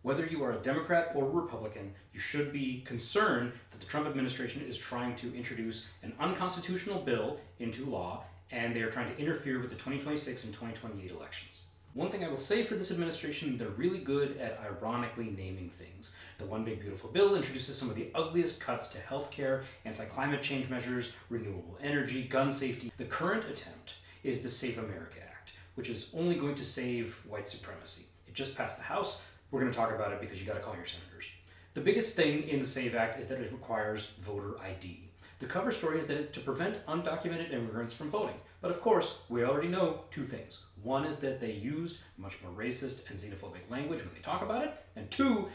Whether you are a Democrat or a Republican, you should be concerned that the Trump administration is trying to introduce an unconstitutional bill into law, and they are trying to interfere with the 2026 and 2028 elections. One thing I will say for this administration, they're really good at ironically naming things. The One Big Beautiful Bill introduces some of the ugliest cuts to healthcare, anti-climate change measures, renewable energy, gun safety. The current attempt is the Save America Act, which is only going to save white supremacy. It just passed the House. We're going to talk about it because you got to call your senators. The biggest thing in the SAVE Act is that it requires voter ID. The cover story is that it's to prevent undocumented immigrants from voting. But of course, we already know two things. One is that they used much more racist and xenophobic language when they talk about it. And two,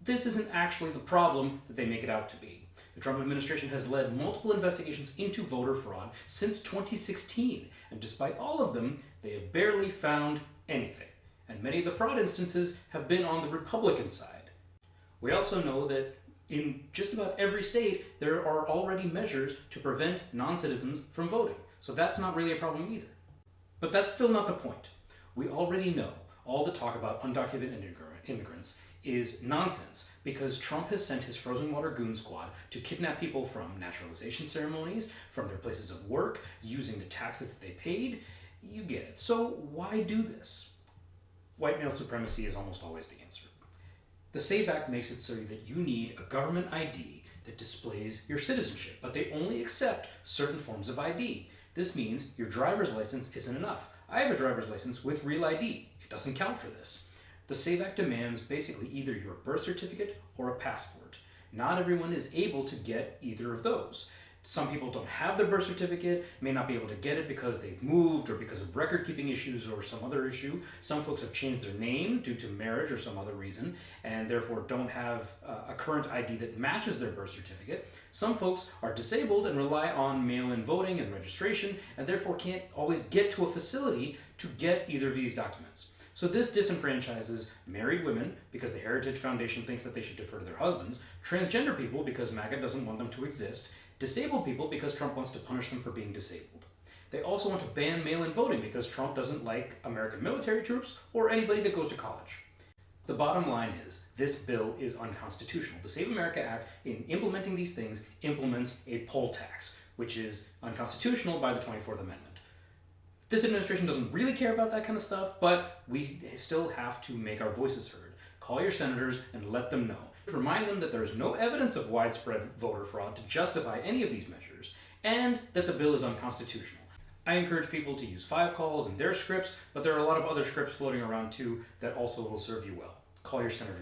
this isn't actually the problem that they make it out to be. The Trump administration has led multiple investigations into voter fraud since 2016. And despite all of them, they have barely found anything. And many of the fraud instances have been on the Republican side. We also know that in just about every state, there are already measures to prevent non-citizens from voting. So that's not really a problem either. But that's still not the point. We already know all the talk about undocumented immigrants is nonsense because Trump has sent his frozen water goon squad to kidnap people from naturalization ceremonies, from their places of work, using the taxes that they paid. You get it. So why do this? White male supremacy is almost always the answer. The SAVE Act makes it so that you need a government ID that displays your citizenship, but they only accept certain forms of ID. This means your driver's license isn't enough. I have a driver's license with real ID. It doesn't count for this. The SAVE Act demands basically either your birth certificate or a passport. Not everyone is able to get either of those. Some people don't have their birth certificate, may not be able to get it because they've moved or because of record-keeping issues or some other issue. Some folks have changed their name due to marriage or some other reason, and therefore don't have a current ID that matches their birth certificate. Some folks are disabled and rely on mail-in voting and registration, and therefore can't always get to a facility to get either of these documents. So this disenfranchises married women because the Heritage Foundation thinks that they should defer to their husbands, transgender people because MAGA doesn't want them to exist, disabled people because Trump wants to punish them for being disabled. They also want to ban mail-in voting because Trump doesn't like American military troops or anybody that goes to college. The bottom line is, this bill is unconstitutional. The Save America Act, in implementing these things, implements a poll tax, which is unconstitutional by the 24th Amendment. This administration doesn't really care about that kind of stuff, but we still have to make our voices heard. Call your senators and let them know. Remind them that there is no evidence of widespread voter fraud to justify any of these measures, and that the bill is unconstitutional. I encourage people to use 5 calls in their scripts, but there are a lot of other scripts floating around too that also will serve you well. Call your senators.